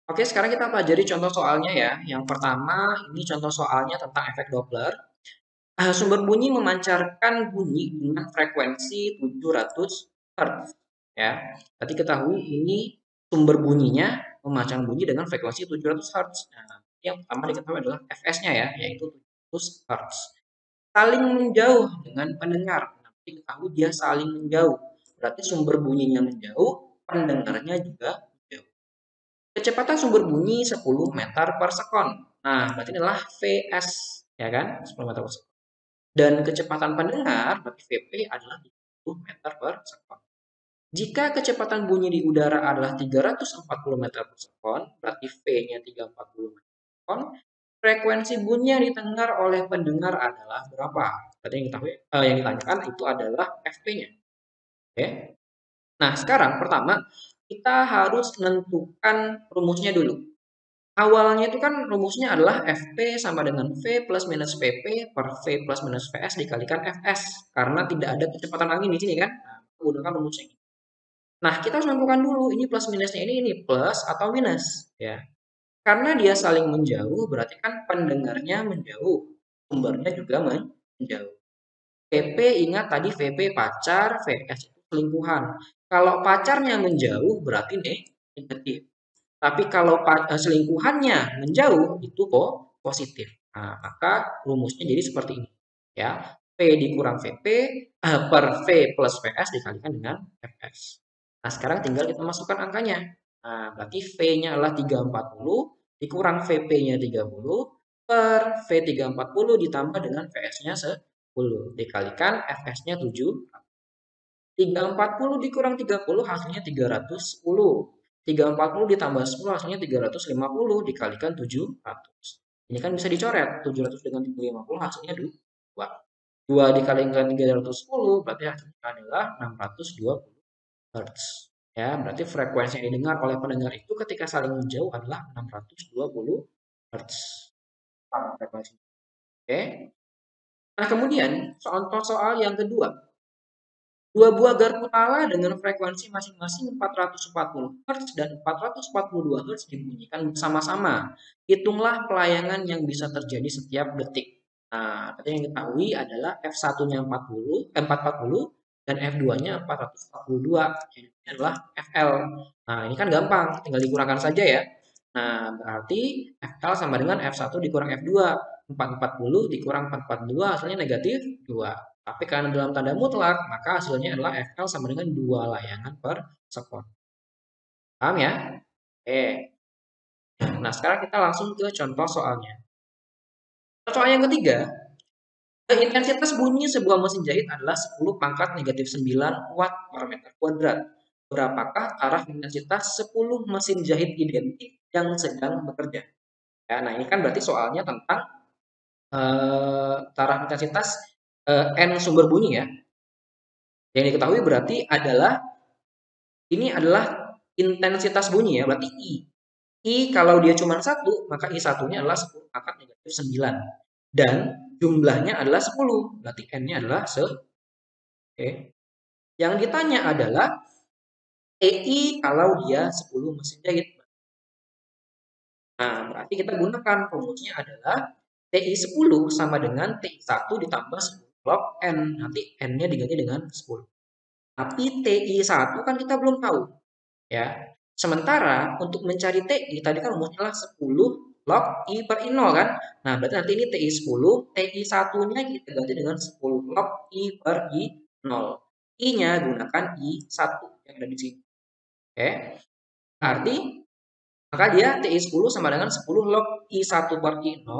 Oke, sekarang kita pelajari contoh soalnya ya. Yang pertama, ini contoh soalnya tentang efek Doppler. Sumber bunyi memancarkan bunyi dengan frekuensi 700 Hz. Ya, berarti ketahui ini sumber bunyinya memancarkan bunyi dengan frekuensi 700 Hz. Nah, yang pertama diketahui adalah Fs-nya ya, yaitu 700 Hz. Saling menjauh dengan pendengar. Nah, diketahui dia saling menjauh. Berarti sumber bunyinya menjauh, pendengarnya juga menjauh. Kecepatan sumber bunyi 10 meter per sekon. Nah, berarti ini adalah Vs, ya kan? 10 meter per sekon. Dan kecepatan pendengar, berarti Vp adalah 30 meter per sekon. Jika kecepatan bunyi di udara adalah 340 meter per sekon, berarti V-nya 340 meter per sekon, frekuensi bunyi yang didengar oleh pendengar adalah berapa? Tadi yang ditanyakan itu adalah Fp-nya. Oke. Nah, sekarang pertama kita harus menentukan rumusnya dulu. Awalnya itu kan rumusnya adalah Fp sama dengan V plus minus Vp per V plus minus Vs dikalikan Fs. Karena tidak ada kecepatan angin di sini kan. Nah, menggunakan rumus ini. Nah, kita harus menentukan dulu ini plus minusnya ini plus atau minus ya. Karena dia saling menjauh berarti kan pendengarnya menjauh, sumbernya juga menjauh. Vp ingat tadi Vp pacar, Vs itu selingkuhan. Kalau pacarnya menjauh berarti negatif. Tapi kalau selingkuhannya menjauh itu kok positif. Nah, maka rumusnya jadi seperti ini. Ya, P dikurang Vp per V plus Vs dikalikan dengan Fs. Nah, sekarang tinggal kita masukkan angkanya. Nah, berarti V-nya adalah 340 dikurang Vp-nya 30 per V340 ditambah dengan Vs-nya 10 dikalikan Fs-nya 7. 340 dikurang 30 hasilnya 310. 340 ditambah 10 hasilnya 350 dikalikan 700. Ini kan bisa dicoret. 700 dengan 350 hasilnya 2. 2 dikalikan 310 berarti hasilnya adalah 620 Hz. Ya, berarti frekuensi yang didengar oleh pendengar itu ketika saling menjauh adalah 620 Hz. Frekuensi. Oke. Nah, kemudian contoh soal yang kedua. Dua buah garpu tala dengan frekuensi masing-masing 440 Hz dan 442 Hz dibunyikan bersama-sama. Hitunglah pelayangan yang bisa terjadi setiap detik. Nah, tadi yang diketahui adalah F1-nya 440 dan F2-nya 442. Ini adalah FL. Nah, ini kan gampang, tinggal dikurangkan saja ya. Nah, berarti FL sama dengan F1 dikurang F2. 440 dikurang 442 hasilnya negatif 2. Tapi karena dalam tanda mutlak, maka hasilnya adalah FL sama dengan 2 layangan per sekon. Paham ya? Oke. Nah, sekarang kita langsung ke contoh soalnya. Soal yang ketiga, intensitas bunyi sebuah mesin jahit adalah 10 pangkat negatif 9 watt per meter kuadrat. Berapakah taraf intensitas 10 mesin jahit identik yang sedang bekerja? Ya, nah, ini kan berarti soalnya tentang taraf intensitas N sumber bunyi ya. Yang diketahui berarti adalah ini adalah intensitas bunyi ya, berarti I. I kalau dia cuma satu, maka I satunya adalah 10 pangkat negatif 9. Dan jumlahnya adalah 10, berarti N-nya adalah 10. Oke. Yang ditanya adalah TI kalau dia 10 mesin jahit. Nah, berarti kita gunakan rumusnya adalah TI 10 sama dengan TI 1 ditambah 10 log N. Nanti N-nya diganti dengan 10. Tapi TI 1 kan kita belum tahu. Ya. Sementara untuk mencari TI tadi kan rumusnya adalah 10 log I per I0 kan. Nah, berarti nanti ini TI 10, TI 1-nya kita ganti dengan 10 log I per I0. I-nya gunakan I1 yang ada di sini. Oke. Berarti maka dia TI 10 sama dengan 10 log I1 per I0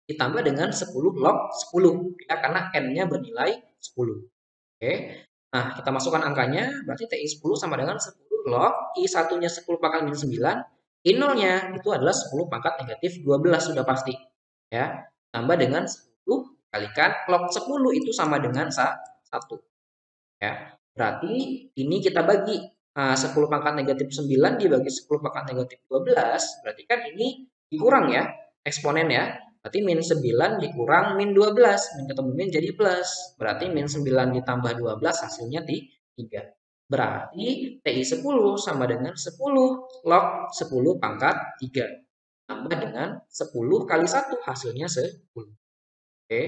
ditambah dengan 10 log 10 ya, karena N-nya bernilai 10. Oke. Nah, kita masukkan angkanya, berarti TI 10 sama dengan 10 log I1-nya 10 pangkat minus 9, I0-nya itu adalah 10 pangkat negatif 12 sudah pasti. Ya. Tambah dengan 10 kalikan log 10 itu sama dengan 1. Ya. Berarti ini kita bagi 10 pangkat negatif 9 dibagi 10 pangkat negatif 12, berarti kan ini dikurang ya, eksponen ya. Berarti min 9 dikurang min 12. Min ketemu min jadi plus. Berarti min 9 ditambah 12 hasilnya 3. Berarti TI 10 sama dengan 10 log 10 pangkat 3. Tambah dengan 10 kali 1 hasilnya 10. Oke.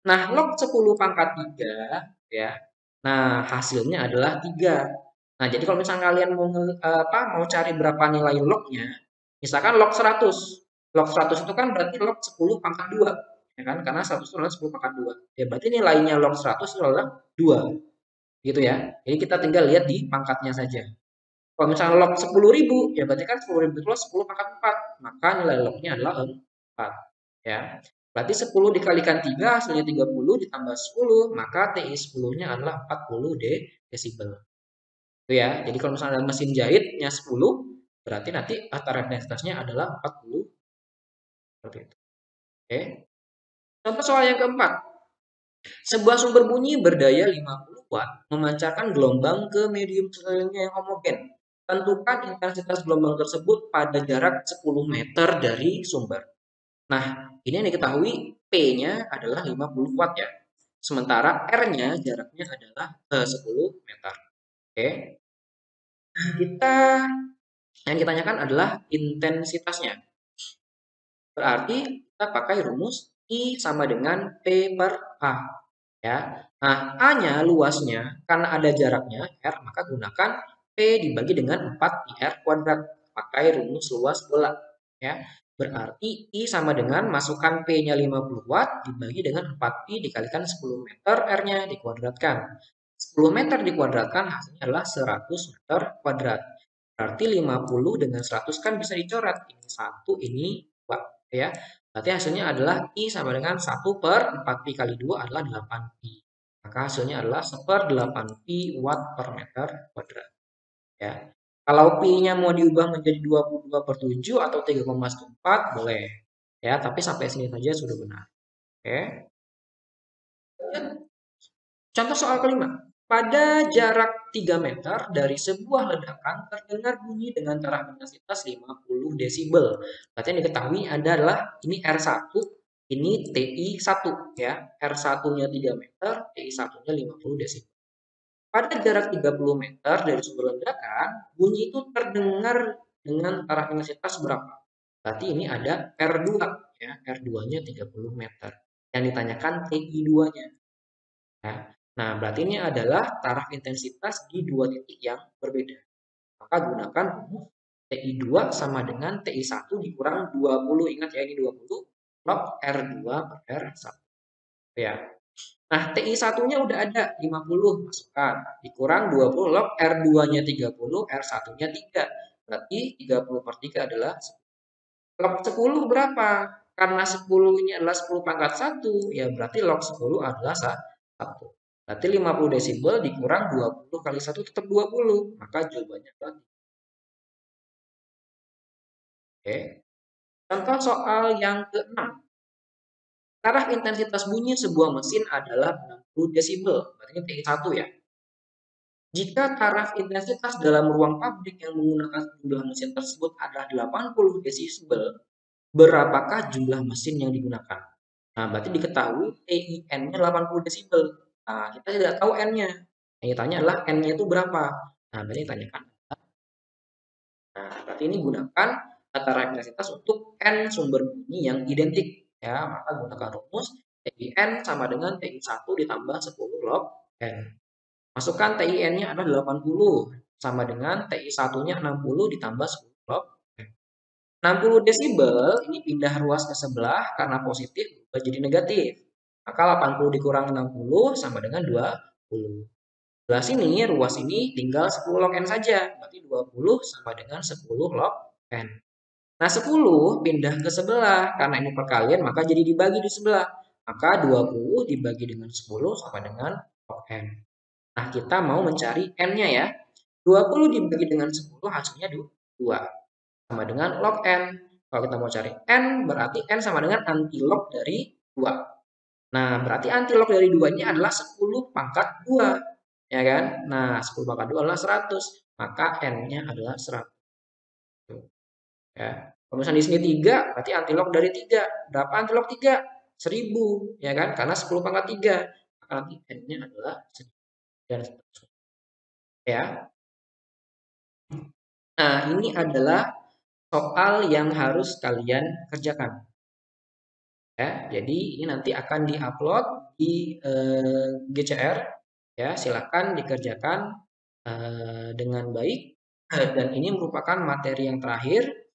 Nah, log 10 pangkat 3 ya. Nah, hasilnya adalah 3. Nah, jadi kalau misalnya kalian mau cari berapa nilai lognya, misalkan log 100. Log 100 itu kan berarti log 10 pangkat 2. Ya kan? Karena 100 itu adalah 10 pangkat 2. Ya berarti nilainya log 100 itu adalah 2. Gitu ya. Jadi kita tinggal lihat di pangkatnya saja. Kalau misalnya log 10.000, ya berarti kan 10.000 itu 10 pangkat 4. Maka nilai lognya adalah 4. Ya. Berarti 10 dikalikan 3 hasilnya 30 ditambah 10, maka TI 10-nya adalah 40 desibel. Itu ya. Jadi kalau misalnya mesin jahitnya 10, berarti nanti taraf intensitasnya adalah 40 seperti itu. Oke. Contoh soal yang keempat. Sebuah sumber bunyi berdaya 50 watt memancarkan gelombang ke medium sekelilingnya yang homogen. Tentukan intensitas gelombang tersebut pada jarak 10 meter dari sumber. Nah, ini yang diketahui P-nya adalah 50 watt ya. Sementara R-nya jaraknya adalah 10 meter. Oke. Nah, yang ditanyakan adalah intensitasnya. Berarti kita pakai rumus I sama dengan P per A. Ya. Nah, A-nya luasnya karena ada jaraknya R, maka gunakan P dibagi dengan 4 pi R kuadrat. Pakai rumus luas bola. Ya. Berarti I sama dengan masukkan P-nya 50 watt dibagi dengan 4 pi dikalikan 10 meter, R-nya dikuadratkan. 10 meter dikuadratkan hasilnya adalah 100 meter kuadrat. Berarti 50 dengan 100 kan bisa dicoret. Ini 1, ini 2. Ya. Berarti hasilnya adalah I sama dengan 1 per 4 pi kali 2 adalah 8 pi. Maka hasilnya adalah 1/8 pi watt per meter kuadrat. Ya. Kalau pi-nya mau diubah menjadi 22/7 atau 3,14 boleh. Ya, tapi sampai sini saja sudah benar. Oke. Contoh soal kelima. Pada jarak 3 meter dari sebuah ledakan terdengar bunyi dengan taraf intensitas 50 desibel. Berarti yang diketahui adalah ini R1, ini TI1 ya. R1-nya 3 meter, TI1-nya 50 desibel. Pada jarak 30 meter dari sumber ledakan, bunyi itu terdengar dengan taraf intensitas berapa? Berarti ini ada R2 ya, R2-nya 30 meter. Yang ditanyakan TI2-nya. Ya. Nah, berarti ini adalah taraf intensitas di dua titik yang berbeda. Maka gunakan rumus TI2 sama dengan TI1 dikurang 20. Ingat ya, ini 20 log R2 per R1. Ya. Nah, TI1-nya udah ada 50, masukkan. Dikurang 20 log R2-nya 30, R1-nya 3. Berarti 30 per 3 adalah 10. Log 10 berapa? Karena 10 ini adalah 10 pangkat 1, ya berarti log 10 adalah 1. Berarti 50 desibel dikurang 20 kali 1 tetap 20. Maka jawabannya adalah 3. Oke. Contoh soal yang ke-6. Taraf intensitas bunyi sebuah mesin adalah 60 desibel. Berarti ini TI1 ya. Jika taraf intensitas dalam ruang pabrik yang menggunakan jumlah mesin tersebut adalah 80 desibel, berapakah jumlah mesin yang digunakan? Nah, berarti diketahui TIN-nya 80 desibel. Nah, kita tidak tahu N-nya. Yang ditanya adalah N-nya itu berapa. Nah, berarti ditanyakan. Nah, berarti ini gunakan tata intensitas untuk N sumber bunyi yang identik. Ya, maka gunakan rumus TIN sama dengan TI1 ditambah 10 log N. Masukkan TIN-nya adalah 80 sama dengan TI1-nya 60 ditambah 10 log N. 60 desibel ini pindah ruas ke sebelah karena positif berubah jadi negatif. Maka 80 dikurangi 60 sama dengan 20. Sebelah sini ruas ini tinggal 10 log N saja. Berarti 20 sama dengan 10 log N. Nah 10 pindah ke sebelah. Karena ini perkalian maka jadi dibagi di sebelah. Maka 20 dibagi dengan 10 sama dengan log N. Nah kita mau mencari N-nya ya. 20 dibagi dengan 10 hasilnya 2. Sama dengan log N. Kalau kita mau cari N, berarti N sama dengan antilog dari 2. Nah, berarti antilog dari 2 ini adalah 10 pangkat 2. Ya kan? Nah, 10 pangkat 2 adalah 100. Maka N-nya adalah 100. Ya. Kalau misalnya di sini 3, berarti antilog dari 3. Berapa antilog 3? 1000. Ya kan? Karena 10 pangkat 3. Maka nanti N-nya adalah 1000. Dan seterusnya. ya. Nah, ini adalah soal yang harus kalian kerjakan. Ya, jadi ini nanti akan diupload di GCR, ya. Silakan dikerjakan dengan baik. Dan ini merupakan materi yang terakhir.